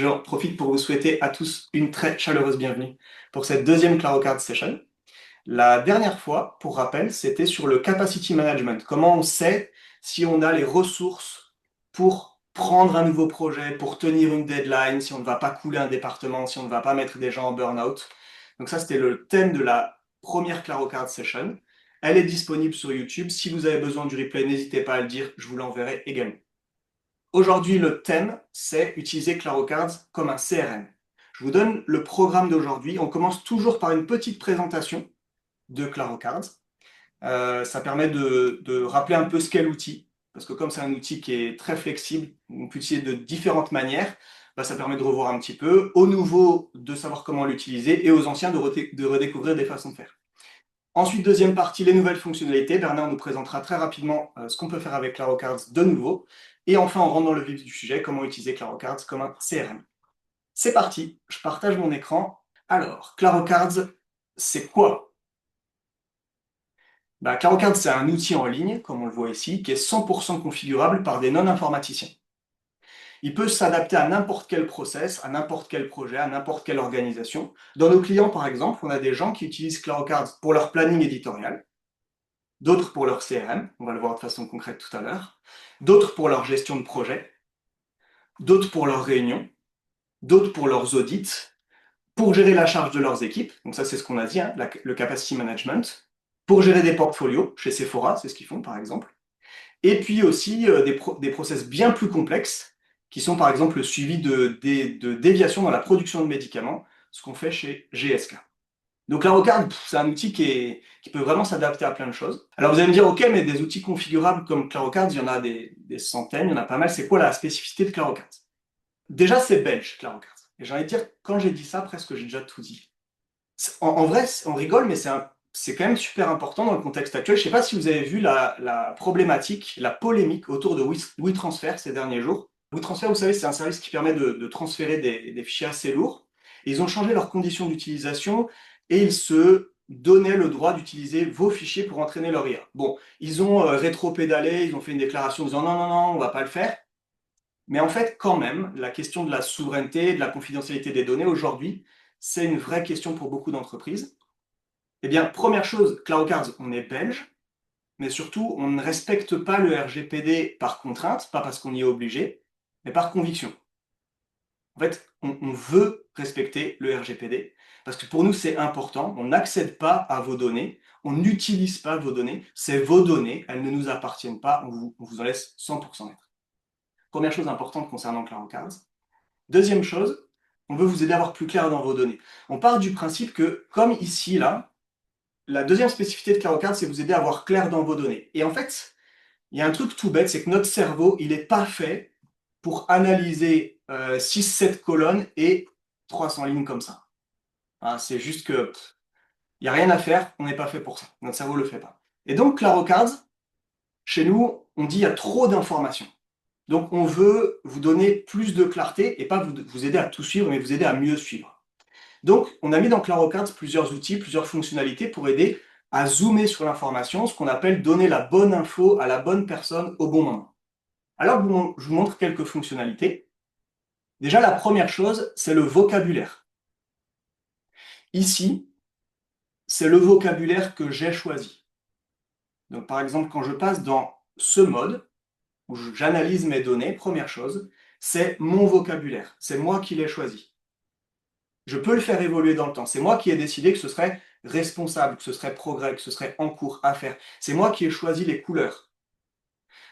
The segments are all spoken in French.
J'en profite pour vous souhaiter à tous une très chaleureuse bienvenue pour cette deuxième ClaroCard Session. La dernière fois, pour rappel, c'était sur le capacity management. Comment on sait si on a les ressources pour prendre un nouveau projet, pour tenir une deadline, si on ne va pas couler un département, si on ne va pas mettre des gens en burn-out. Donc ça, c'était le thème de la première ClaroCard Session. Elle est disponible sur YouTube. Si vous avez besoin du replay, n'hésitez pas à le dire, je vous l'enverrai également. Aujourd'hui, le thème, c'est utiliser ClaroCards comme un CRM. Je vous donne le programme d'aujourd'hui. On commence toujours par une petite présentation de ClaroCards. Ça permet de rappeler un peu ce qu'est l'outil, parce que comme c'est un outil qui est très flexible, on peut l'utiliser de différentes manières, ça permet de revoir un petit peu, aux nouveaux de savoir comment l'utiliser, et aux anciens de redécouvrir des façons de faire. Ensuite, deuxième partie, les nouvelles fonctionnalités. Bernard nous présentera très rapidement ce qu'on peut faire avec ClaroCards de nouveau. Et enfin, on rentre dans le vif du sujet, comment utiliser ClaroCards comme un CRM. C'est parti, je partage mon écran. Alors, ClaroCards, c'est quoi? ClaroCards, c'est un outil en ligne, comme on le voit ici, qui est 100% configurable par des non-informaticiens. Il peut s'adapter à n'importe quel process, à n'importe quel projet, à n'importe quelle organisation. Dans nos clients, par exemple, on a des gens qui utilisent ClaroCards pour leur planning éditorial, d'autres pour leur CRM, on va le voir de façon concrète tout à l'heure, d'autres pour leur gestion de projet, d'autres pour leurs réunions, d'autres pour leurs audits, pour gérer la charge de leurs équipes, donc ça c'est ce qu'on a dit, hein, le capacity management, pour gérer des portfolios, chez Sephora, c'est ce qu'ils font par exemple, et puis aussi des process bien plus complexes, qui sont par exemple le suivi de déviations dans la production de médicaments, ce qu'on fait chez GSK. Donc la Rocard, c'est un outil qui peut vraiment s'adapter à plein de choses. Alors vous allez me dire, ok, mais des outils configurables comme ClaroCards, il y en a des centaines, il y en a pas mal. C'est quoi la spécificité de ClaroCards? Déjà, c'est belge, ClaroCards. Et j'ai envie de dire, quand j'ai dit ça, presque j'ai déjà tout dit. En vrai, on rigole, mais c'est quand même super important dans le contexte actuel. Je ne sais pas si vous avez vu la problématique, la polémique autour de WeTransfer ces derniers jours. WeTransfer, vous savez, c'est un service qui permet de transférer des fichiers assez lourds. Et ils ont changé leurs conditions d'utilisation et ils se donnaient le droit d'utiliser vos fichiers pour entraîner leur IA. Bon, ils ont rétro-pédalé, ils ont fait une déclaration en disant non, non, non, on ne va pas le faire. Mais en fait, quand même, la question de la souveraineté, de la confidentialité des données aujourd'hui, c'est une vraie question pour beaucoup d'entreprises. Eh bien, première chose, ClaroCards, on est belge, mais surtout, on ne respecte pas le RGPD par contrainte, pas parce qu'on y est obligé, mais par conviction. En fait, on veut respecter le RGPD, parce que pour nous, c'est important, on n'accède pas à vos données, on n'utilise pas vos données, c'est vos données, elles ne nous appartiennent pas, on vous en laisse 100% être. Première chose importante concernant ClaroCards. Deuxième chose, on veut vous aider à avoir plus clair dans vos données. On part du principe que, comme ici, là, la deuxième spécificité de ClaroCards, c'est vous aider à avoir clair dans vos données. Et en fait, il y a un truc tout bête, c'est que notre cerveau, il n'est pas fait pour analyser 6-7 colonnes et 300 lignes comme ça. Hein, c'est juste que il n'y a rien à faire, on n'est pas fait pour ça. Notre cerveau ne le fait pas. Et donc, ClaroCards, chez nous, on dit il y a trop d'informations. Donc, on veut vous donner plus de clarté et pas vous aider à tout suivre, mais vous aider à mieux suivre. Donc, on a mis dans ClaroCards plusieurs outils, plusieurs fonctionnalités pour aider à zoomer sur l'information, ce qu'on appelle donner la bonne info à la bonne personne au bon moment. Alors, je vous montre quelques fonctionnalités. Déjà, la première chose, c'est le vocabulaire. Ici, c'est le vocabulaire que j'ai choisi. Donc, par exemple, quand je passe dans ce mode, où j'analyse mes données, première chose, c'est mon vocabulaire. C'est moi qui l'ai choisi. Je peux le faire évoluer dans le temps. C'est moi qui ai décidé que ce serait responsable, que ce serait progrès, que ce serait en cours à faire. C'est moi qui ai choisi les couleurs.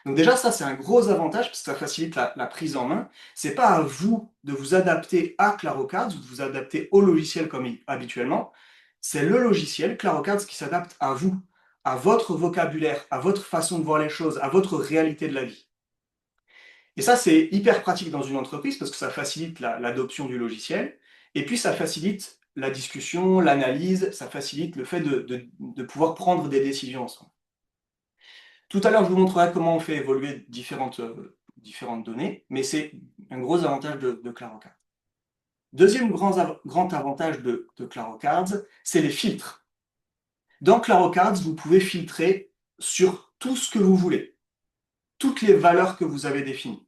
Donc déjà, ça, c'est un gros avantage parce que ça facilite la prise en main. C'est pas à vous de vous adapter à ClaroCards ou de vous adapter au logiciel comme habituellement. C'est le logiciel ClaroCards qui s'adapte à vous, à votre vocabulaire, à votre façon de voir les choses, à votre réalité de la vie. Et ça, c'est hyper pratique dans une entreprise parce que ça facilite l'adoption du logiciel. Et puis, ça facilite la discussion, l'analyse, ça facilite le fait de pouvoir prendre des décisions ensemble. Tout à l'heure, je vous montrerai comment on fait évoluer différentes données, mais c'est un gros avantage de ClaroCards. Deuxième grand avantage de ClaroCards, c'est les filtres. Dans ClaroCards, vous pouvez filtrer sur tout ce que vous voulez, toutes les valeurs que vous avez définies.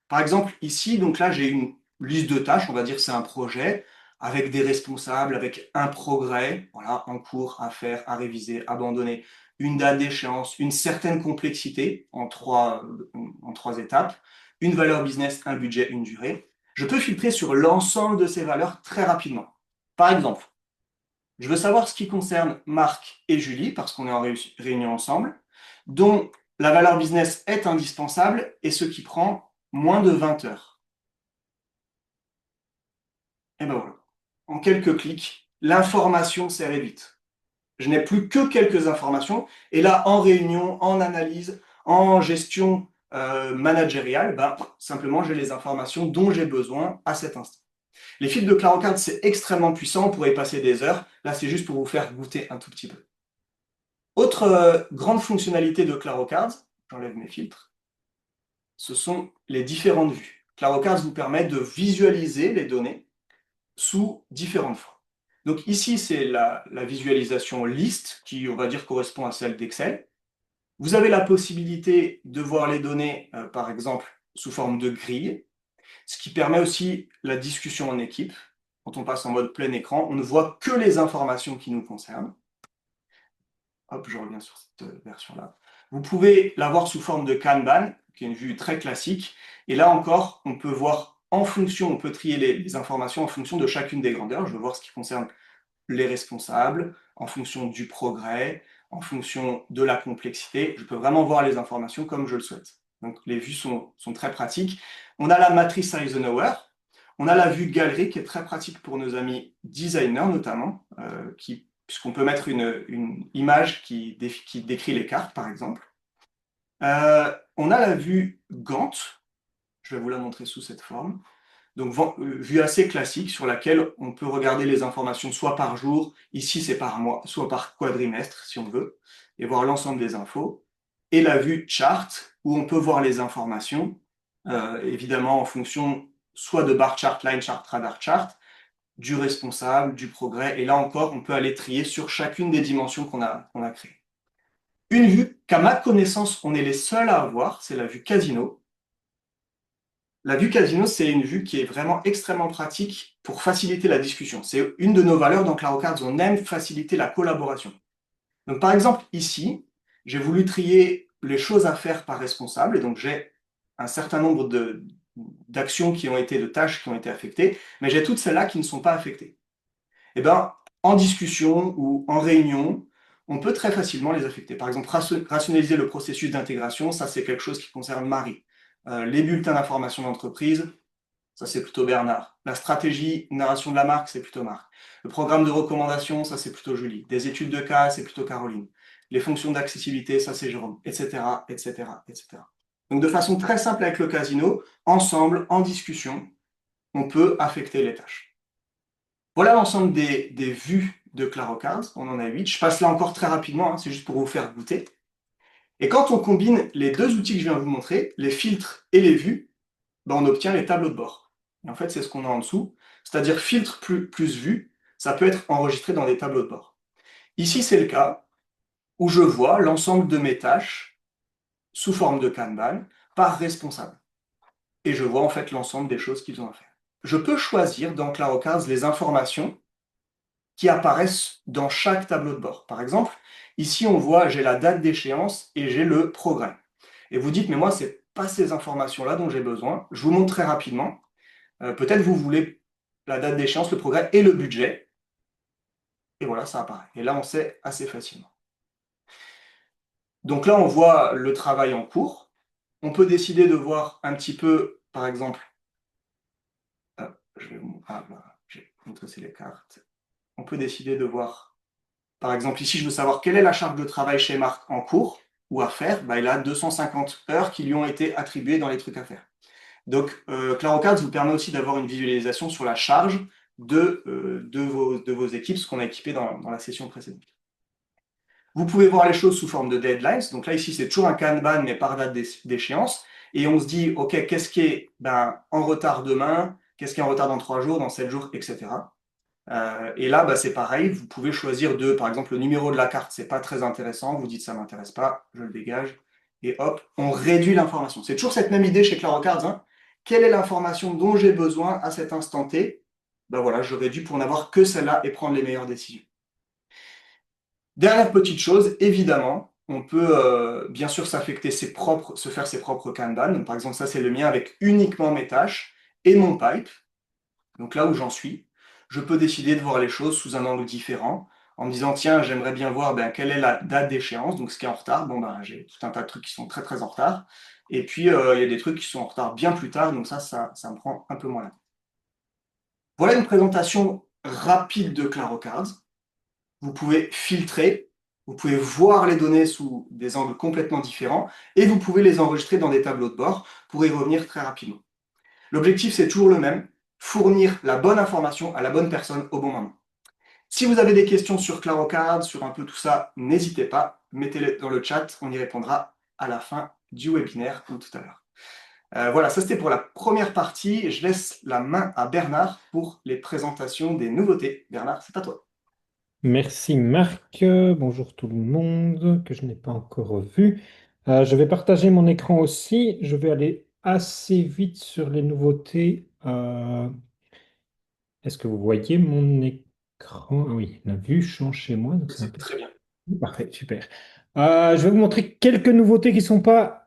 Par exemple, ici, donc là, j'ai liste de tâches, on va dire que c'est un projet, avec des responsables, avec un progrès, voilà, en cours, à faire, à réviser, abandonner, une date d'échéance, une certaine complexité en trois étapes, une valeur business, un budget, une durée. Je peux filtrer sur l'ensemble de ces valeurs très rapidement. Par exemple, je veux savoir ce qui concerne Marc et Julie, parce qu'on est en réunion ensemble, dont la valeur business est indispensable et ce qui prend moins de 20 heures. Et ben voilà. En quelques clics, l'information s'est réduite. Je n'ai plus que quelques informations. Et là, en réunion, en analyse, en gestion managériale, ben, simplement, j'ai les informations dont j'ai besoin à cet instant. Les fils de Clarocard, c'est extrêmement puissant. On pourrait y passer des heures. Là, c'est juste pour vous faire goûter un tout petit peu. Autre grande fonctionnalité de Clarocard, j'enlève mes filtres, ce sont les différentes vues. Clarocard vous permet de visualiser les données sous différentes formes. Donc ici, c'est la visualisation liste qui, on va dire, correspond à celle d'Excel. Vous avez la possibilité de voir les données, par exemple, sous forme de grille, ce qui permet aussi la discussion en équipe. Quand on passe en mode plein écran, on ne voit que les informations qui nous concernent. Hop, je reviens sur cette version-là. Vous pouvez l'avoir sous forme de Kanban, qui est une vue très classique. Et là encore, on peut voir en fonction, on peut trier les informations en fonction de chacune des grandeurs. Je veux voir ce qui concerne les responsables, en fonction du progrès, en fonction de la complexité. Je peux vraiment voir les informations comme je le souhaite. Donc les vues sont très pratiques. On a la matrice Eisenhower. On a la vue galerie qui est très pratique pour nos amis designers notamment, puisqu'on peut mettre une image qui décrit les cartes, par exemple. On a la vue Gantt. Je vais vous la montrer sous cette forme. Donc, vue assez classique sur laquelle on peut regarder les informations soit par jour, ici c'est par mois, soit par quadrimestre si on veut, et voir l'ensemble des infos. Et la vue chart, où on peut voir les informations, évidemment en fonction soit de bar chart, line chart, radar chart, du responsable, du progrès, et là encore, on peut aller trier sur chacune des dimensions qu'on a créées. Une vue qu'à ma connaissance, on est les seuls à avoir, c'est la vue casino. La vue casino, c'est une vue qui est vraiment extrêmement pratique pour faciliter la discussion. C'est une de nos valeurs dans Clarocards, on aime faciliter la collaboration. Donc par exemple, ici, j'ai voulu trier les choses à faire par responsable, et donc j'ai un certain nombre d'actions qui ont été, de tâches qui ont été affectées, mais j'ai toutes celles-là qui ne sont pas affectées. Eh bien, en discussion ou en réunion, on peut très facilement les affecter. Par exemple, rationaliser le processus d'intégration, ça c'est quelque chose qui concerne Marie. Les bulletins d'information d'entreprise, ça c'est plutôt Bernard. La stratégie narration de la marque, c'est plutôt Marc. Le programme de recommandation, ça c'est plutôt Julie. Des études de cas, c'est plutôt Caroline. Les fonctions d'accessibilité, ça c'est Jérôme, etc., etc., etc. Donc de façon très simple avec le casino, ensemble, en discussion, on peut affecter les tâches. Voilà l'ensemble des vues de Clarocard, on en a 8. Je passe là encore très rapidement, hein, c'est juste pour vous faire goûter. Et quand on combine les deux outils que je viens de vous montrer, les filtres et les vues, ben on obtient les tableaux de bord. Et en fait, c'est ce qu'on a en dessous, c'est-à-dire filtre plus vue, ça peut être enregistré dans des tableaux de bord. Ici, c'est le cas où je vois l'ensemble de mes tâches sous forme de Kanban par responsable. Et je vois en fait l'ensemble des choses qu'ils ont à faire. Je peux choisir dans Clarocards les informations qui apparaissent dans chaque tableau de bord. Par exemple, ici, on voit, j'ai la date d'échéance et j'ai le progrès. Et vous dites, mais moi, ce n'est pas ces informations-là dont j'ai besoin. Je vous montre très rapidement. Peut-être vous voulez la date d'échéance, le progrès et le budget. Et voilà, ça apparaît. Et là, on sait assez facilement. Donc là, on voit le travail en cours. On peut décider de voir un petit peu, par exemple, je vais vous montrer les cartes. On peut décider de voir, par exemple, ici, je veux savoir quelle est la charge de travail chez Marc en cours ou à faire. Bah, il a 250 heures qui lui ont été attribuées dans les trucs à faire. Donc, Clarocards vous permet aussi d'avoir une visualisation sur la charge de vos équipes, ce qu'on a équipé dans la session précédente. Vous pouvez voir les choses sous forme de deadlines. Donc là, ici, c'est toujours un Kanban, mais par date d'échéance. Et on se dit, OK, qu'est-ce qui est en retard demain, qu'est-ce qui est en retard dans 3 jours, dans 7 jours, etc. Et là, c'est pareil, vous pouvez choisir par exemple, le numéro de la carte, c'est pas très intéressant, vous dites ça m'intéresse pas, je le dégage, et hop, on réduit l'information. C'est toujours cette même idée chez Clarocards, hein. quelle est l'information dont j'ai besoin à cet instant T. Ben voilà, je réduis pour n'avoir que celle-là et prendre les meilleures décisions. Dernière petite chose, évidemment, on peut bien sûr s'affecter se faire ses propres Kanban. Donc, par exemple, ça c'est le mien avec uniquement mes tâches et mon pipe. Donc là où j'en suis, je peux décider de voir les choses sous un angle différent, en me disant, tiens, j'aimerais bien voir ben, quelle est la date d'échéance, donc ce qui est en retard. Bon, ben, j'ai tout un tas de trucs qui sont très très en retard. Et puis, il y a des trucs qui sont en retard bien plus tard, donc ça me prend un peu moins la tête. Voilà une présentation rapide de ClaroCards. Vous pouvez filtrer, vous pouvez voir les données sous des angles complètement différents, et vous pouvez les enregistrer dans des tableaux de bord pour y revenir très rapidement. L'objectif, c'est toujours le même, fournir la bonne information à la bonne personne au bon moment. Si vous avez des questions sur ClaroCard, sur un peu tout ça, n'hésitez pas, mettez-les dans le chat, on y répondra à la fin du webinaire ou tout à l'heure. Voilà, ça c'était pour la première partie. Je laisse la main à Bernard pour les présentations des nouveautés. Bernard, c'est à toi. Merci Marc. Bonjour tout le monde que je n'ai pas encore vu. Je vais partager mon écran aussi. Je vais aller assez vite sur les nouveautés. Est-ce que vous voyez mon écran? Ah oui, la vue change chez moi, donc c'est un C'est peu... très bien. Parfait, super. Je vais vous montrer quelques nouveautés qui ne sont pas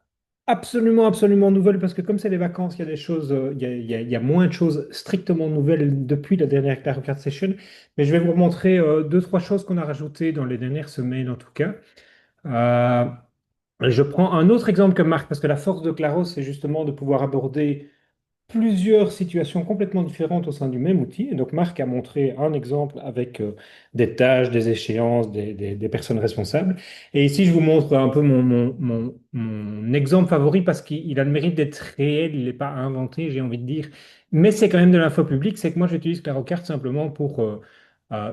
absolument nouvelles parce que comme c'est les vacances, il y a des choses, il y a moins de choses strictement nouvelles depuis la dernière Claro Card Session. Mais je vais vous montrer deux, trois choses qu'on a rajoutées dans les dernières semaines en tout cas. Euh, je prends un autre exemple que Marc parce que la force de Claro, c'est justement de pouvoir aborder plusieurs situations complètement différentes au sein du même outil. Et donc, Marc a montré un exemple avec des tâches, des échéances, des personnes responsables. Et ici, je vous montre un peu mon exemple favori parce qu'il a le mérite d'être réel, il n'est pas inventé, j'ai envie de dire. Mais c'est quand même de l'info publique. C'est que moi, j'utilise ClaroCart simplement pour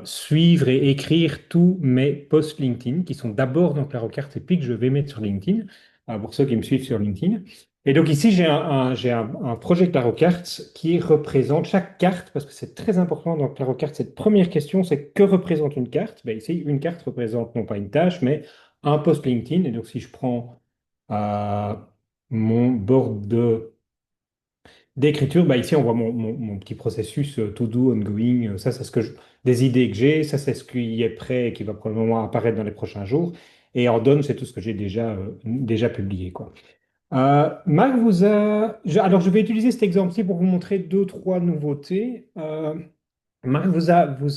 suivre et écrire tous mes posts LinkedIn qui sont d'abord dans ClaroCart et puis que je vais mettre sur LinkedIn, pour ceux qui me suivent sur LinkedIn. Et donc ici, j'ai un projet ClaroCart qui représente chaque carte, parce que c'est très important dans ClaroCart, cette première question, c'est que représente une carte? Ben ici, une carte représente non pas une tâche, mais un post LinkedIn. Et donc si je prends euh, mon board d'écriture, ben ici, on voit mon petit processus to do, ongoing. Ça, c'est des idées que j'ai. Ça, c'est ce qui est prêt et qui va probablement apparaître dans les prochains jours. Et en donne, c'est tout ce que j'ai déjà publié, quoi. Marc alors, je vais utiliser cet exemple-ci pour vous montrer deux, trois nouveautés. Marc vous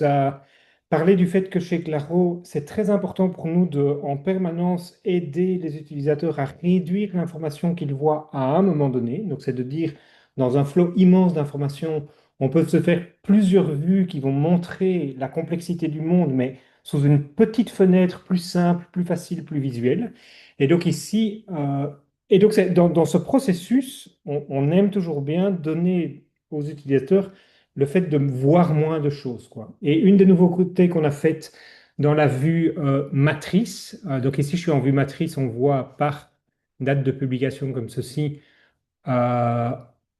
a parlé du fait que chez Claro, c'est très important pour nous de, en permanence, aider les utilisateurs à réduire l'information qu'ils voient à un moment donné. Donc, c'est de dire, dans un flot immense d'informations, on peut se faire plusieurs vues qui vont montrer la complexité du monde, mais sous une petite fenêtre plus simple, plus facile, plus visuelle. Et donc ici, dans ce processus, on aime toujours bien donner aux utilisateurs le fait de voir moins de choses, quoi. Et une des nouveautés qu'on a faites dans la vue matrice, donc ici je suis en vue matrice, on voit par date de publication comme ceci, euh,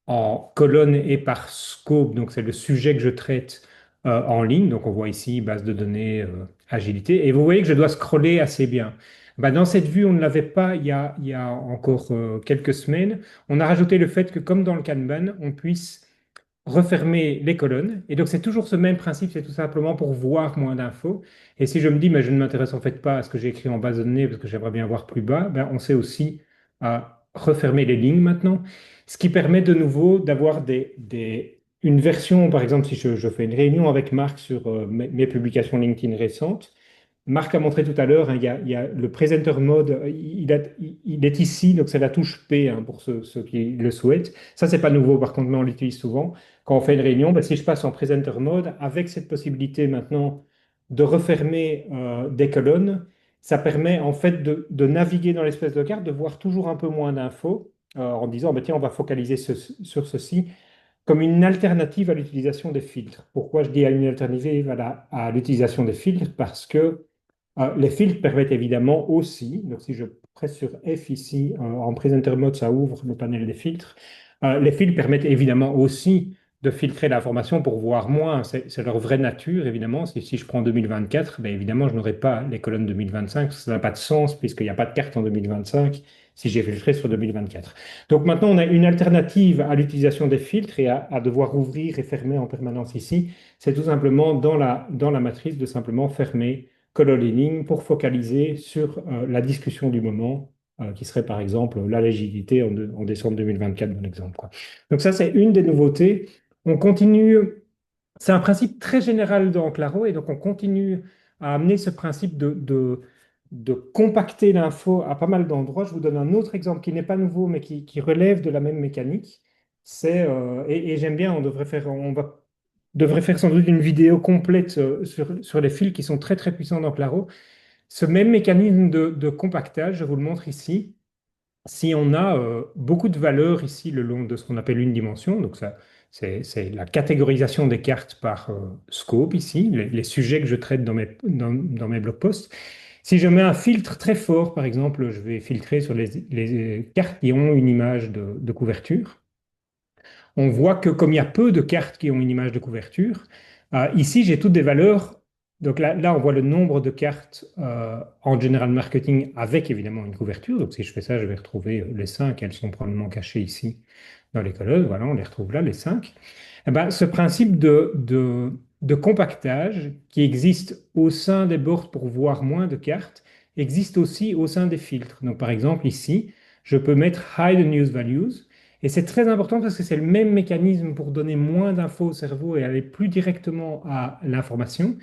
en colonne et par scope, donc c'est le sujet que je traite en ligne, donc on voit ici base de données, agilité, et vous voyez que je dois scroller assez bien. Bah, dans cette vue, on ne l'avait pas il y a encore quelques semaines. On a rajouté le fait que comme dans le Kanban, on puisse refermer les colonnes. Et donc, c'est toujours ce même principe, c'est tout simplement pour voir moins d'infos. Et si je me dis, mais je ne m'intéresse en fait pas à ce que j'ai écrit en base de données parce que j'aimerais bien voir plus bas, ben, on sait aussi à refermer les lignes maintenant, ce qui permet de nouveau d'avoir une version, par exemple, si je fais une réunion avec Marc sur mes publications LinkedIn récentes. Marc a montré tout à l'heure, hein, il y a le presenter mode, il est ici, donc c'est la touche P, hein, pour ceux qui le souhaitent. Ça, c'est pas nouveau, par contre, mais on l'utilise souvent. Quand on fait une réunion, ben, si je passe en presenter mode, avec cette possibilité maintenant de refermer des colonnes, ça permet en fait de naviguer dans l'espace de carte, de voir toujours un peu moins d'infos, en disant, ben, tiens, on va focaliser sur ceci comme une alternative à l'utilisation des filtres. Pourquoi je dis à une alternative à l'utilisation des filtres? Parce que les filtres permettent évidemment aussi, donc si je presse sur F ici, en Presenter Mode, ça ouvre le panel des filtres. Les filtres permettent évidemment aussi de filtrer l'information pour voir moins. C'est leur vraie nature, évidemment. Si je prends 2024, ben évidemment, je n'aurai pas les colonnes 2025, parce que ça n'a pas de sens, puisqu'il n'y a pas de carte en 2025. si j'ai filtré sur 2024. Donc maintenant, on a une alternative à l'utilisation des filtres et à devoir ouvrir et fermer en permanence ici. C'est tout simplement dans la matrice de simplement fermer color leading pour focaliser sur la discussion du moment, qui serait par exemple la légitimité en décembre 2024 dans l'exemple, quoi. Donc ça, c'est une des nouveautés. On continue, c'est un principe très général dans Claro et donc on continue à amener ce principe de compacter l'info à pas mal d'endroits. Je vous donne un autre exemple qui n'est pas nouveau mais qui relève de la même mécanique. Et j'aime bien, devrait faire sans doute une vidéo complète sur les fils qui sont très très puissants dans Claro. Ce même mécanisme de compactage, je vous le montre ici. Si on a beaucoup de valeurs ici le long de ce qu'on appelle une dimension, donc ça, c'est la catégorisation des cartes par scope ici, les sujets que je traite dans mes blog posts. Si je mets un filtre très fort, par exemple, je vais filtrer sur les cartes qui ont une image de couverture. On voit que comme il y a peu de cartes qui ont une image de couverture, ici j'ai toutes des valeurs. Donc là, on voit le nombre de cartes en general marketing avec évidemment une couverture. Donc si je fais ça, je vais retrouver les 5. Elles sont probablement cachées ici dans les colonnes. Voilà, on les retrouve là, les 5. Eh ben, ce principe de compactage qui existe au sein des boards pour voir moins de cartes existe aussi au sein des filtres. Donc par exemple ici, je peux mettre Hide Unused Values. Et c'est très important parce que c'est le même mécanisme pour donner moins d'infos au cerveau et aller plus directement à l'information.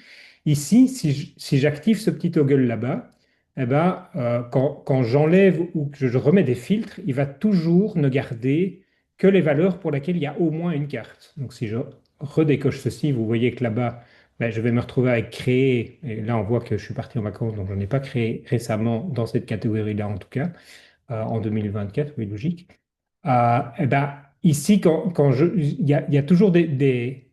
Ici, si j'active ce petit toggle là-bas, eh ben, quand j'enlève ou que je remets des filtres, il va toujours ne garder que les valeurs pour lesquelles il y a au moins une carte. Donc si je redécoche ceci, vous voyez que là-bas, ben, je vais me retrouver avec créer. Et là, on voit que je suis parti en vacances, donc je n'ai pas créé récemment dans cette catégorie-là en tout cas, en 2024, oui, logique. Eh ben, ici, il y a toujours des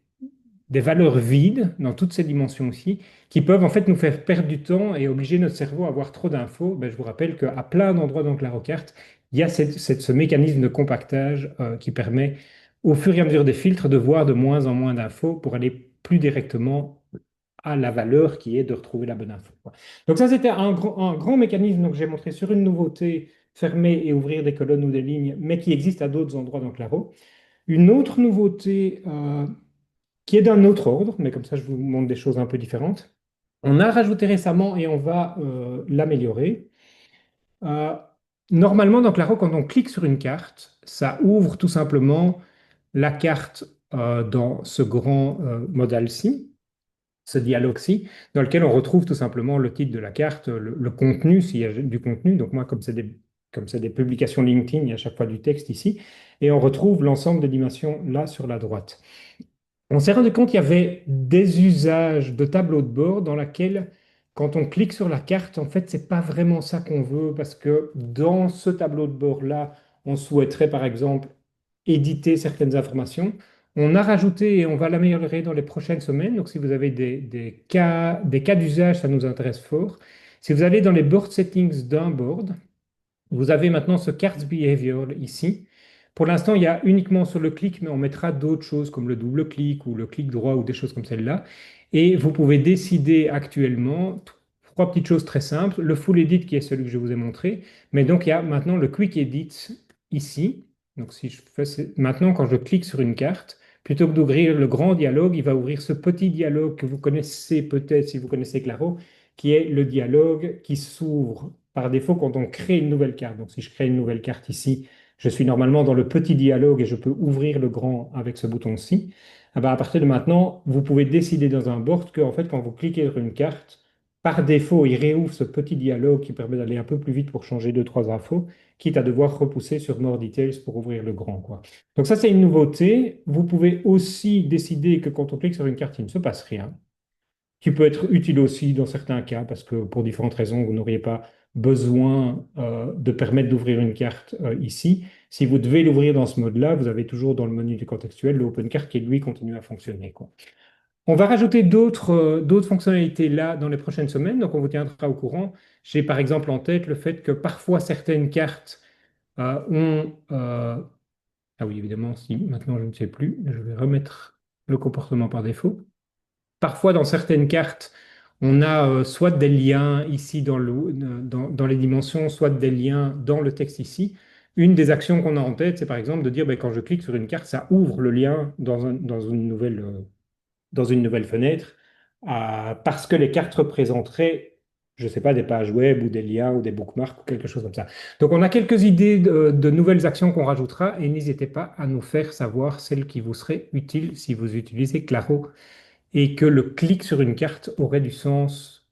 valeurs vides dans toutes ces dimensions aussi, qui peuvent en fait nous faire perdre du temps et obliger notre cerveau à avoir trop d'infos. Ben, je vous rappelle qu'à plein d'endroits dans la carte, il y a ce mécanisme de compactage qui permet, au fur et à mesure des filtres, de voir de moins en moins d'infos pour aller plus directement à la valeur qui est de retrouver la bonne info, quoi. Donc ça, c'était un grand mécanisme donc, que j'ai montré sur une nouveauté, fermer et ouvrir des colonnes ou des lignes, mais qui existe à d'autres endroits dans Claro. Une autre nouveauté qui est d'un autre ordre, mais comme ça je vous montre des choses un peu différentes. On a rajouté récemment et on va l'améliorer. Euh, Normalement, dans Claro, quand on clique sur une carte, ça ouvre tout simplement la carte dans ce grand modal-ci, ce dialogue-ci, dans lequel on retrouve tout simplement le titre de la carte, le contenu, s'il y a du contenu. Donc moi, comme c'est des publications LinkedIn, il y a à chaque fois du texte ici, et on retrouve l'ensemble des dimensions là sur la droite. On s'est rendu compte qu'il y avait des usages de tableau de bord dans laquelle, quand on clique sur la carte, en fait, c'est pas vraiment ça qu'on veut parce que dans ce tableau de bord-là, on souhaiterait par exemple éditer certaines informations. On a rajouté et on va l'améliorer dans les prochaines semaines. Donc, si vous avez des cas d'usage, ça nous intéresse fort. Si vous allez dans les board settings d'un board, vous avez maintenant ce cards behavior ici. Pour l'instant, il y a uniquement sur le clic, mais on mettra d'autres choses comme le double clic ou le clic droit ou des choses comme celle-là. Et vous pouvez décider actuellement trois petites choses très simples. Le full edit qui est celui que je vous ai montré. Mais donc, il y a maintenant le quick edit ici. Donc, si je fais maintenant, quand je clique sur une carte, plutôt que d'ouvrir le grand dialogue, il va ouvrir ce petit dialogue que vous connaissez peut-être si vous connaissez Claro, qui est le dialogue qui s'ouvre par défaut quand on crée une nouvelle carte. Donc si je crée une nouvelle carte ici, je suis normalement dans le petit dialogue et je peux ouvrir le grand avec ce bouton-ci. Ah ben, à partir de maintenant, vous pouvez décider dans un board que en fait, quand vous cliquez sur une carte, par défaut, il réouvre ce petit dialogue qui permet d'aller un peu plus vite pour changer deux, trois infos, quitte à devoir repousser sur More Details pour ouvrir le grand, quoi. Donc ça, c'est une nouveauté. Vous pouvez aussi décider que quand on clique sur une carte, il ne se passe rien, qui peut être utile aussi dans certains cas, parce que pour différentes raisons, vous n'auriez pas besoin de permettre d'ouvrir une carte ici. Si vous devez l'ouvrir dans ce mode-là, vous avez toujours dans le menu du contextuel le Open Card qui, lui, continue à fonctionner, quoi. On va rajouter d'autres fonctionnalités là dans les prochaines semaines, donc on vous tiendra au courant. J'ai par exemple en tête le fait que parfois certaines cartes ont... ah oui, évidemment, si maintenant je ne sais plus, je vais remettre le comportement par défaut. Parfois, dans certaines cartes, On a soit des liens ici dans les dimensions, soit des liens dans le texte ici. Une des actions qu'on a en tête, c'est par exemple de dire, ben, quand je clique sur une carte, ça ouvre le lien dans une nouvelle fenêtre, parce que les cartes représenteraient, je ne sais pas, des pages web ou des liens ou des bookmarks ou quelque chose comme ça. Donc on a quelques idées de nouvelles actions qu'on rajoutera et n'hésitez pas à nous faire savoir celles qui vous seraient utiles si vous utilisez Claro et que le clic sur une carte aurait du sens,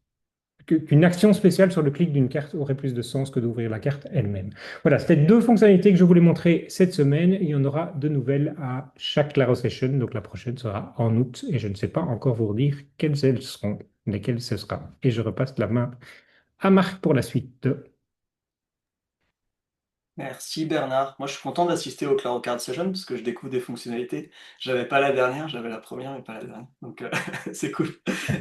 qu'une action spéciale sur le clic d'une carte aurait plus de sens que d'ouvrir la carte elle-même. Voilà, c'était deux fonctionnalités que je voulais montrer cette semaine. Il y en aura de nouvelles à chaque Claro Session. Donc la prochaine sera en août et je ne sais pas encore vous dire quelles elles seront, lesquelles ce sera. Et je repasse la main à Marc pour la suite. Merci Bernard. Moi, je suis content d'assister au Claro Card Session parce que je découvre des fonctionnalités. J'avais pas la dernière, j'avais la première, mais pas la dernière. Donc, c'est cool.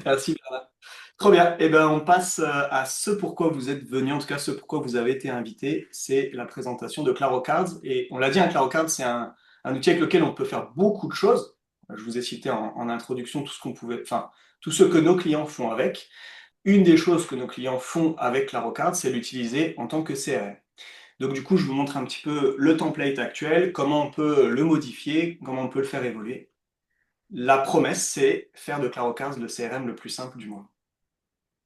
Merci Bernard. Trop bien. Eh ben, on passe à ce pourquoi vous êtes venu, en tout cas ce pourquoi vous avez été invité. C'est la présentation de Claro Cards. Et on l'a dit, un Claro Card, c'est un outil avec lequel on peut faire beaucoup de choses. Je vous ai cité en introduction tout ce qu'on pouvait, enfin, tout ce que nos clients font avec. Une des choses que nos clients font avec Claro Card, c'est l'utiliser en tant que CRM. Donc du coup, je vous montre un petit peu le template actuel, comment on peut le modifier, comment on peut le faire évoluer. La promesse, c'est faire de ClaroCards le CRM le plus simple du monde.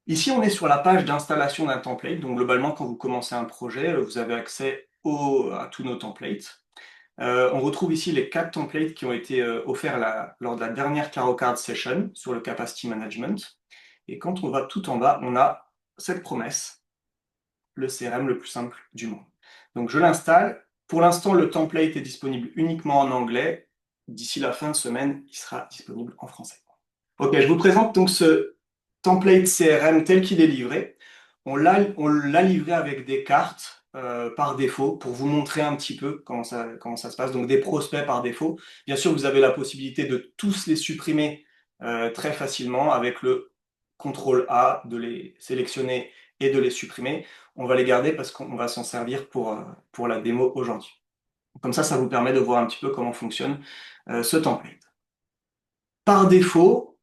Ici, on est sur la page d'installation d'un template. Donc globalement, quand vous commencez un projet, vous avez accès à tous nos templates. On retrouve ici les 4 templates qui ont été offerts lors de la dernière ClaroCards session sur le capacity management. Et quand on va tout en bas, on a cette promesse, le CRM le plus simple du monde. Donc je l'installe. Pour l'instant, le template est disponible uniquement en anglais. D'ici la fin de semaine, il sera disponible en français. Ok, je vous présente donc ce template CRM tel qu'il est livré. On l'a livré avec des cartes par défaut pour vous montrer un petit peu comment ça se passe. Donc des prospects par défaut. Bien sûr, vous avez la possibilité de tous les supprimer très facilement avec le CTRL A, de les sélectionner et de les supprimer. On va les garder parce qu'on va s'en servir pour la démo aujourd'hui. Comme ça vous permet de voir un petit peu comment fonctionne ce template. Par défaut,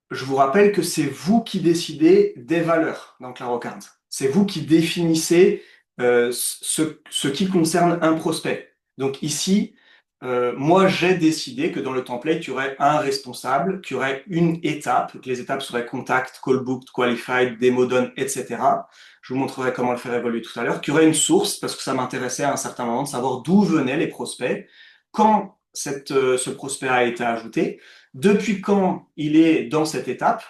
je vous rappelle que c'est vous qui décidez des valeurs dans ClaroCards. C'est vous qui définissez ce qui concerne un prospect. Donc ici, moi j'ai décidé que dans le template, il y aurait un responsable, qu'il y aurait une étape, que les étapes seraient contact, call booked, qualified, démo done, etc. Je vous montrerai comment le faire évoluer tout à l'heure. Qu'il y aurait une source, parce que ça m'intéressait à un certain moment de savoir d'où venaient les prospects, quand ce prospect a été ajouté, depuis quand il est dans cette étape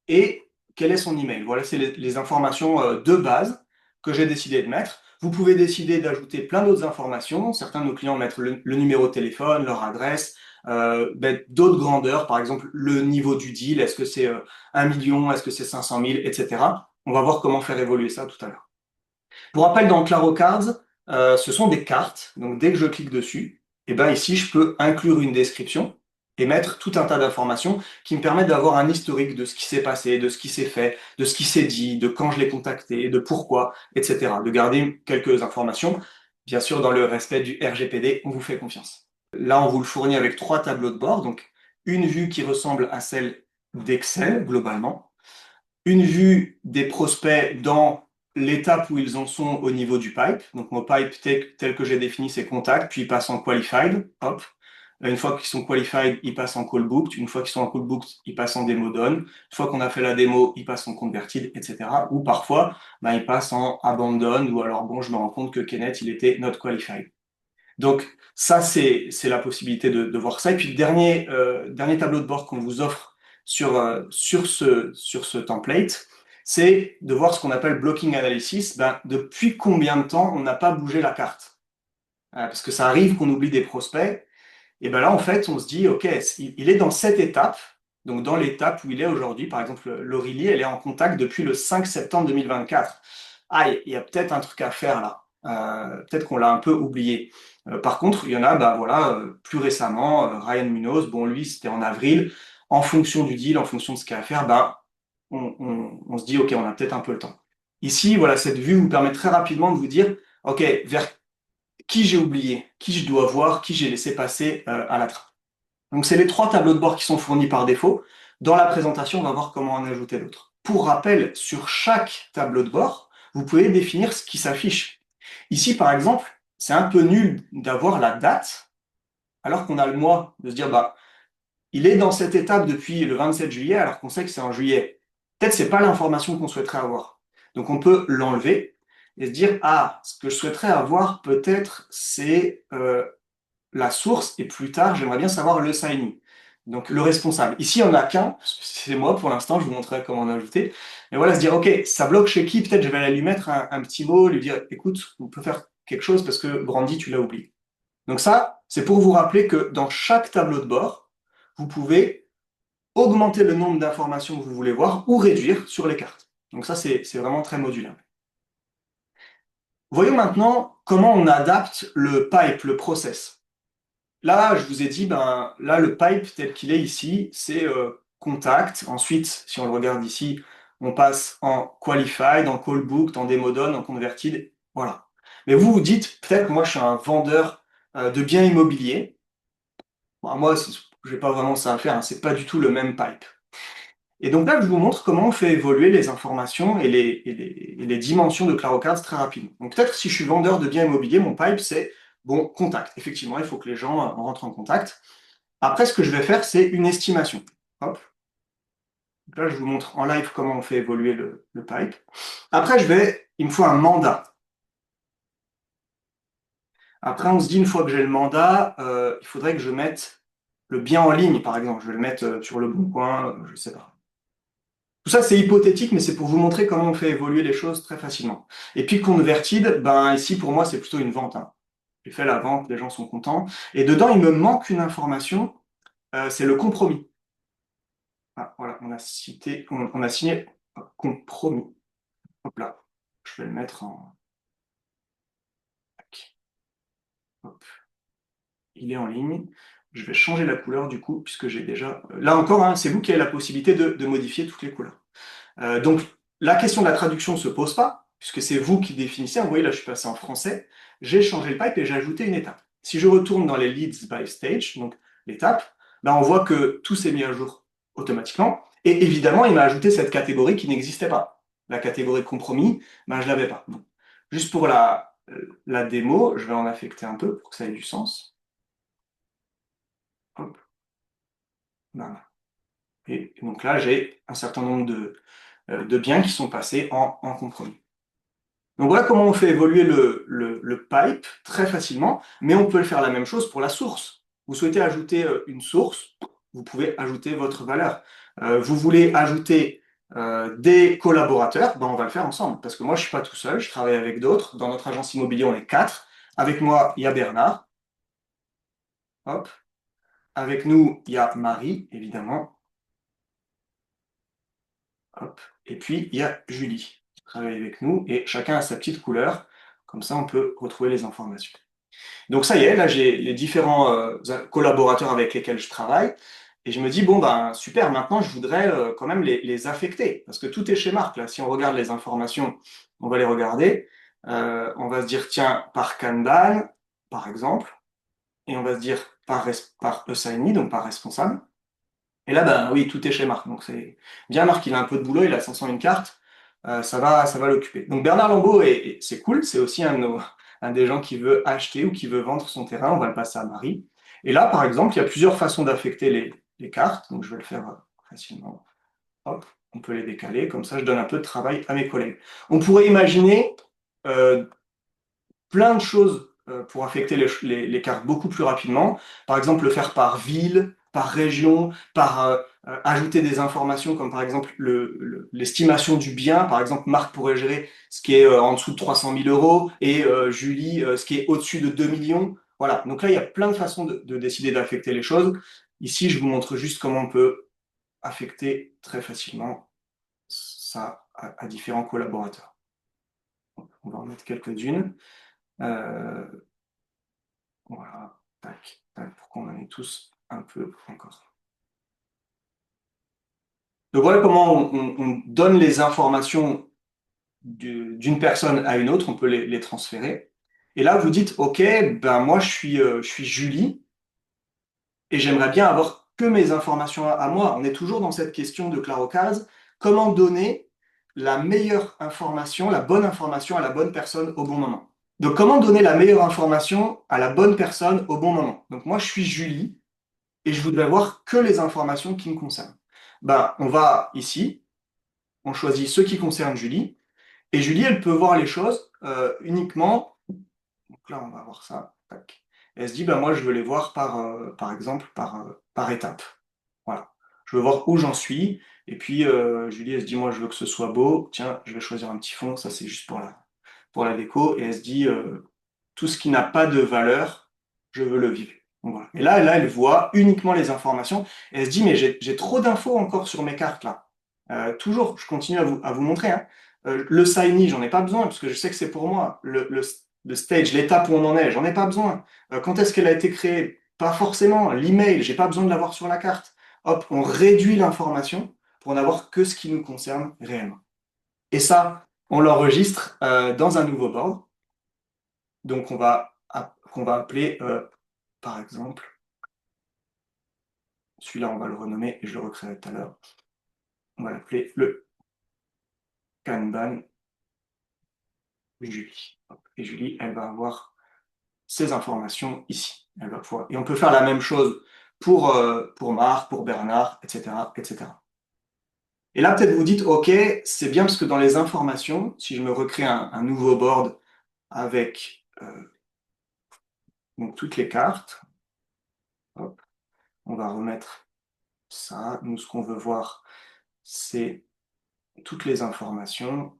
et quel est son email. Voilà, c'est les informations de base que j'ai décidé de mettre. Vous pouvez décider d'ajouter plein d'autres informations. Certains de nos clients mettent le numéro de téléphone, leur adresse, d'autres grandeurs, par exemple le niveau du deal, est-ce que c'est 1 million, est-ce que c'est 500 000, etc. On va voir comment faire évoluer ça tout à l'heure. Pour rappel, dans Claro Cards, ce sont des cartes. Donc dès que je clique dessus, et ben ici, je peux inclure une description et mettre tout un tas d'informations qui me permettent d'avoir un historique de ce qui s'est passé, de ce qui s'est fait, de ce qui s'est dit, de quand je l'ai contacté, de pourquoi, etc. De garder quelques informations. Bien sûr, dans le respect du RGPD, on vous fait confiance. Là, on vous le fournit avec 3 tableaux de bord. Donc, une vue qui ressemble à celle d'Excel, globalement. Une vue des prospects dans l'étape où ils en sont au niveau du pipe. Donc, mon pipe tel que j'ai défini, c'est contact, puis ils passent en qualified. Hop. Une fois qu'ils sont qualified, ils passent en call booked. Une fois qu'ils sont en call booked, ils passent en démo done. Une fois qu'on a fait la démo, ils passent en converted, etc. Ou parfois, ils passent en abandon, ou alors, bon, je me rends compte que Kenneth, il était not qualified. Donc, ça, c'est la possibilité de voir ça. Et puis, dernier tableau de bord qu'on vous offre sur ce template, c'est de voir ce qu'on appelle blocking analysis. Depuis combien de temps on n'a pas bougé la carte? Parce que ça arrive qu'on oublie des prospects. Et ben là, en fait, on se dit, OK, il est dans cette étape, donc dans l'étape où il est aujourd'hui. Par exemple, Laurélie, elle est en contact depuis le 5 septembre 2024. Ah, il y a peut-être un truc à faire là. Peut-être qu'on l'a un peu oublié. Par contre, il y en a, voilà, plus récemment, Ryan Munoz, bon, lui, c'était en avril. En fonction du deal, en fonction de ce qu'il y a à faire, on se dit, OK, on a peut-être un peu le temps. Ici, voilà, cette vue vous permet très rapidement de vous dire, OK, vers qui j'ai oublié, qui je dois voir, qui j'ai laissé passer à la trappe. Donc, c'est les 3 tableaux de bord qui sont fournis par défaut. Dans la présentation, on va voir comment en ajouter d'autres. Pour rappel, sur chaque tableau de bord, vous pouvez définir ce qui s'affiche. Ici, par exemple, c'est un peu nul d'avoir la date, alors qu'on a le mois, de se dire, bah, il est dans cette étape depuis le 27 juillet, alors qu'on sait que c'est en juillet. Peut-être c'est pas l'information qu'on souhaiterait avoir. Donc on peut l'enlever et se dire, ah, ce que je souhaiterais avoir peut-être, c'est la source, et plus tard, j'aimerais bien savoir le signee. Donc le responsable. Ici, on n'a qu'un, c'est moi pour l'instant, je vous montrerai comment en ajouter. Mais voilà, se dire, ok, ça bloque chez qui? Peut-être je vais aller lui mettre un petit mot, lui dire, écoute, on peut faire quelque chose parce que Brandy, tu l'as oublié. Donc ça, c'est pour vous rappeler que dans chaque tableau de bord, vous pouvez augmenter le nombre d'informations que vous voulez voir ou réduire sur les cartes. Donc ça, c'est vraiment très modulaire. Voyons maintenant comment on adapte le pipe, le process. Là, je vous ai dit, ben, là, le pipe tel qu'il est ici, c'est contact. Ensuite, si on le regarde ici, on passe en qualified, en call booked, en demo done, en converted. Voilà. Mais vous vous dites, peut-être, moi, je suis un vendeur de biens immobiliers. Bon, moi, je n'ai pas vraiment ça à faire, hein, c'est pas du tout le même pipe. Et donc là, je vous montre comment on fait évoluer les informations et les dimensions de ClaroCards très rapidement. Donc peut-être si je suis vendeur de biens immobiliers, mon pipe, c'est, bon, contact. Effectivement, il faut que les gens rentrent en contact. Après, ce que je vais faire, c'est une estimation. Hop. Donc là, je vous montre en live comment on fait évoluer le pipe. Après, il me faut un mandat. Après, on se dit, une fois que j'ai le mandat, il faudrait que je mette le bien en ligne, par exemple. Je vais le mettre sur le bon coin, je ne sais pas. Tout ça, c'est hypothétique, mais c'est pour vous montrer comment on fait évoluer les choses très facilement. Et puis converted, ben ici pour moi c'est plutôt une vente, hein. J'ai fait la vente, les gens sont contents. Et dedans, il me manque une information, c'est le compromis. Ah, voilà, on a signé un compromis. Hop là, je vais le mettre en. Tac. Hop. Il est en ligne. Je vais changer la couleur du coup, puisque j'ai déjà. Là encore, hein, c'est vous qui avez la possibilité de modifier toutes les couleurs. Donc, la question de la traduction ne se pose pas, puisque c'est vous qui définissez. Vous voyez, là, je suis passé en français, j'ai changé le pipe et j'ai ajouté une étape. Si je retourne dans les leads by stage, donc l'étape, ben, on voit que tout s'est mis à jour automatiquement. Et évidemment, il m'a ajouté cette catégorie qui n'existait pas. La catégorie compromis, ben, je ne l'avais pas. Bon. Juste pour la démo, je vais en affecter un peu pour que ça ait du sens. Hop. Voilà. Et donc là, j'ai un certain nombre de biens qui sont passés en compromis. Donc voilà comment on fait évoluer le pipe très facilement, mais on peut le faire la même chose pour la source. Vous souhaitez ajouter une source, vous pouvez ajouter votre valeur. Vous voulez ajouter des collaborateurs, ben on va le faire ensemble, parce que moi je ne suis pas tout seul, je travaille avec d'autres. Dans notre agence immobilier, on est quatre. Avec moi, il y a Bernard. Hop. Avec nous, il y a Marie, évidemment. Hop. Et puis, il y a Julie qui travaille avec nous, et chacun a sa petite couleur. Comme ça, on peut retrouver les informations. Donc ça y est, là j'ai les différents collaborateurs avec lesquels je travaille, et je me dis, bon ben super, maintenant je voudrais quand même les affecter, parce que tout est chez Marc, là. Si on regarde les informations, on va les regarder. On va se dire, tiens, par Kanban, par exemple, et on va se dire par assignee, donc par responsable. Et là, ben oui, tout est chez Marc. Donc c'est bien, Marc, il a un peu de boulot, il a 501 cartes, ça va l'occuper. Donc Bernard Lambeau, c'est cool, c'est aussi un des gens qui veut acheter ou qui veut vendre son terrain, on va le passer à Marie. Et là, par exemple, il y a plusieurs façons d'affecter les cartes, donc je vais le faire facilement. Hop, on peut les décaler, comme ça je donne un peu de travail à mes collègues. On pourrait imaginer euh, plein de choses pour affecter les cartes beaucoup plus rapidement. Par exemple, le faire par ville, par région, par ajouter des informations comme par exemple l'estimation du bien. Par exemple, Marc pourrait gérer ce qui est en dessous de 300 000 euros et Julie ce qui est au-dessus de 2 millions. Voilà, donc là, il y a plein de façons de décider d'affecter les choses. Ici, je vous montre juste comment on peut affecter très facilement ça à différents collaborateurs. On va en mettre quelques-unes. Euh, Voilà, tac, tac, pour qu'on en ait tous un peu encore. Donc voilà comment on donne les informations d'une personne à une autre, on peut les transférer. Et là, vous dites, OK, ben moi je suis Julie et j'aimerais bien avoir que mes informations à moi. On est toujours dans cette question de Clarocase. comment donner la meilleure information, la bonne information à la bonne personne au bon moment. Donc, comment donner la meilleure information à la bonne personne au bon moment. Donc, moi, je suis Julie et je voudrais voir que les informations qui me concernent. Ben, on va ici, on choisit ceux qui concernent Julie, et Julie, elle peut voir les choses uniquement. Donc là, on va voir ça. Tac. Et elle se dit, ben, moi, je veux les voir par exemple, par étape. Voilà. Je veux voir où j'en suis. Et puis, Julie, elle se dit, moi, je veux que ce soit beau. Tiens, je vais choisir un petit fond. Ça, c'est juste pour la déco. Et elle se dit, tout ce qui n'a pas de valeur, je veux le vivre. Donc, voilà. Et là, elle voit uniquement les informations. Et elle se dit, mais j'ai trop d'infos encore sur mes cartes, là. Toujours, je continue à vous montrer, hein. Le Shiny, j'en ai pas besoin, parce que je sais que c'est pour moi. Le stage, l'étape où on en est, j'en ai pas besoin. Quand est-ce qu'elle a été créée? Pas forcément. L'email, j'ai pas besoin de l'avoir sur la carte. Hop, on réduit l'information pour n'avoir que ce qui nous concerne réellement. Et ça, on l'enregistre dans un nouveau board. Donc, qu'on va appeler, par exemple, celui-là, on va le renommer et je le recréerai tout à l'heure. On va l'appeler le Kanban Julie. Hop. Et Julie, elle va avoir ces informations ici. Elle va pouvoir... Et on peut faire la même chose pour Marc, pour Bernard, etc., etc. Et là, peut-être vous dites, OK, c'est bien parce que dans les informations, si je me recrée un nouveau board avec donc toutes les cartes, hop, on va remettre ça. Nous, ce qu'on veut voir, c'est toutes les informations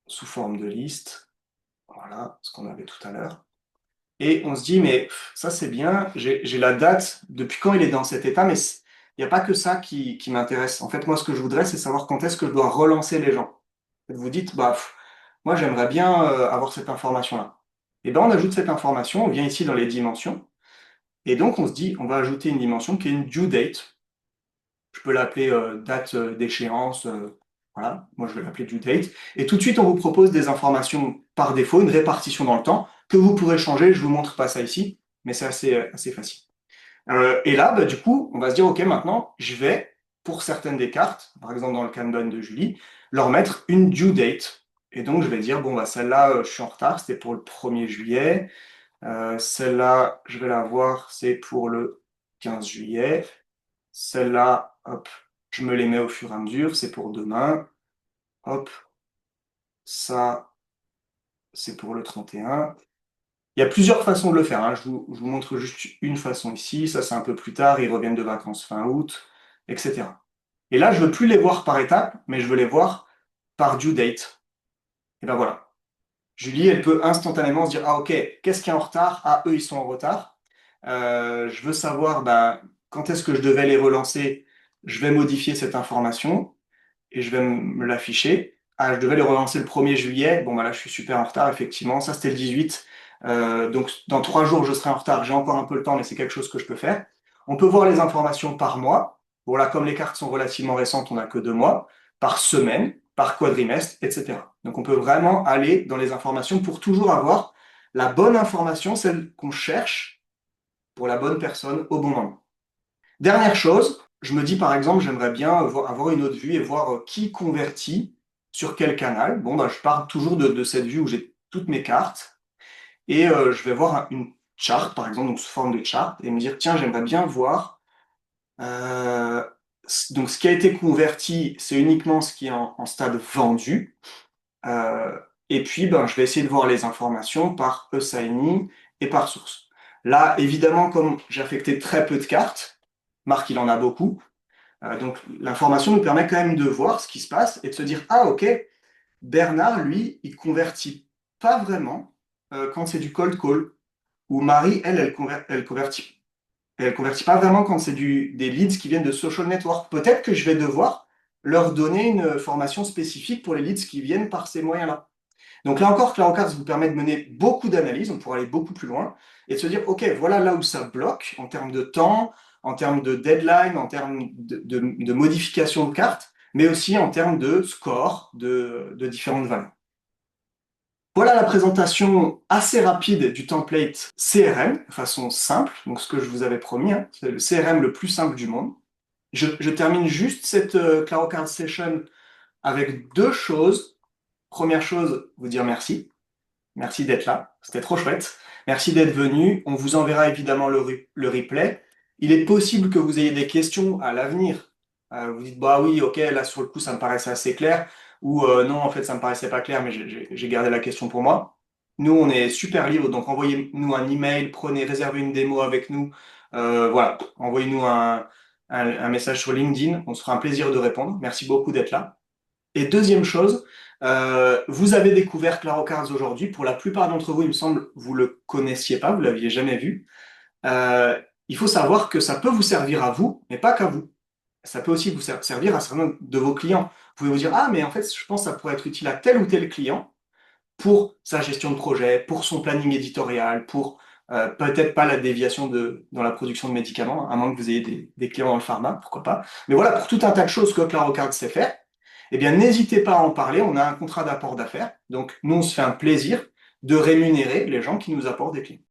sous forme de liste. Voilà, ce qu'on avait tout à l'heure. Et on se dit, mais ça c'est bien, j'ai la date, depuis quand il est dans cet état, mais il n'y a pas que ça qui m'intéresse. En fait, moi, ce que je voudrais, c'est savoir quand est-ce que je dois relancer les gens. Vous dites, bah, moi, j'aimerais bien avoir cette information-là. Et bien, on ajoute cette information, on vient ici dans les dimensions, et donc on se dit, on va ajouter une dimension qui est une due date. Je peux l'appeler date d'échéance, voilà, moi je vais l'appeler due date. Et tout de suite, on vous propose des informations par défaut, une répartition dans le temps, que vous pourrez changer. Je vous montre pas ça ici, mais c'est assez facile. Et là, bah, du coup, on va se dire, OK, maintenant, je vais, pour certaines des cartes, par exemple dans le Kanban de Julie, leur mettre une due date. Et donc, je vais dire, bon, bah, celle-là, je suis en retard, c'était pour le 1er juillet. Celle-là, je vais la voir, c'est pour le 15 juillet. Celle-là, hop, je me les mets au fur et à mesure, c'est pour demain. Hop, ça, c'est pour le 31. Il y a plusieurs façons de le faire, hein. Je vous montre juste une façon ici. Ça, c'est un peu plus tard. Ils reviennent de vacances fin août, etc. Et là, je ne veux plus les voir par étape, mais je veux les voir par due date. Et ben voilà. Julie, elle peut instantanément se dire, ah ok, qu'est-ce qui est en retard? Ah, eux, ils sont en retard. Je veux savoir ben, quand est-ce que je devais les relancer. Je vais modifier cette information et je vais me l'afficher. Ah, je devais les relancer le 1er juillet. Bon, bah là, je suis super en retard, effectivement. Ça, c'était le 18. Donc, dans 3 jours, je serai en retard. J'ai encore un peu le temps, mais c'est quelque chose que je peux faire. On peut voir les informations par mois. Bon, là, comme les cartes sont relativement récentes, on n'a que 2 mois. Par semaine, par quadrimestre, etc. Donc, on peut vraiment aller dans les informations pour toujours avoir la bonne information, celle qu'on cherche pour la bonne personne au bon moment. Dernière chose, je me dis par exemple, j'aimerais bien avoir une autre vue et voir qui convertit sur quel canal. Bon, bah, je pars toujours de cette vue où j'ai toutes mes cartes et je vais voir une charte, par exemple, donc sous forme de charte, et me dire, tiens, j'aimerais bien voir. euh, donc, ce qui a été converti, c'est uniquement ce qui est en stade vendu. Euh, et puis, ben, je vais essayer de voir les informations par e-signing et par source. Là, évidemment, comme j'ai affecté très peu de cartes, Marc, il en a beaucoup. Donc l'information nous permet quand même de voir ce qui se passe et de se dire, ah ok, Bernard, lui, il convertit pas vraiment quand c'est du cold call. Ou Marie, elle convertit pas vraiment quand c'est des leads qui viennent de social network. Peut-être que je vais devoir leur donner une formation spécifique pour les leads qui viennent par ces moyens-là. Donc là encore, Cloudcard vous permet de mener beaucoup d'analyses, on pourra aller beaucoup plus loin, et de se dire, OK, voilà là où ça bloque en termes de temps, en termes de deadline, en termes de modification de carte, mais aussi en termes de score de différentes valeurs. Voilà la présentation assez rapide du template CRM, de façon simple, donc ce que je vous avais promis, hein, c'est le CRM le plus simple du monde. Je termine juste cette ClaroCard Session avec deux choses. Première chose, vous dire merci. Merci d'être là, c'était trop chouette. Merci d'être venu. On vous enverra évidemment le replay. Il est possible que vous ayez des questions à l'avenir. Vous dites, bah oui, ok, là sur le coup, ça me paraissait assez clair. Ou non, en fait, ça me paraissait pas clair, mais j'ai gardé la question pour moi. Nous, on est super libre, donc envoyez-nous un email, réservez une démo avec nous. Voilà, envoyez-nous un message sur LinkedIn. On se fera un plaisir de répondre. Merci beaucoup d'être là. Et deuxième chose, vous avez découvert Claro Cards aujourd'hui. Pour la plupart d'entre vous, il me semble, vous le connaissiez pas, vous l'aviez jamais vu. Euh, il faut savoir que ça peut vous servir à vous, mais pas qu'à vous. Ça peut aussi vous servir à certains de vos clients. Vous pouvez vous dire, ah, mais en fait, je pense que ça pourrait être utile à tel ou tel client pour sa gestion de projet, pour son planning éditorial, pour peut-être pas la déviation dans la production de médicaments, à moins que vous ayez des clients dans le pharma, pourquoi pas. Mais voilà, pour tout un tas de choses que Clarocard sait faire, eh bien, n'hésitez pas à en parler. On a un contrat d'apport d'affaires. Donc, nous, on se fait un plaisir de rémunérer les gens qui nous apportent des clients.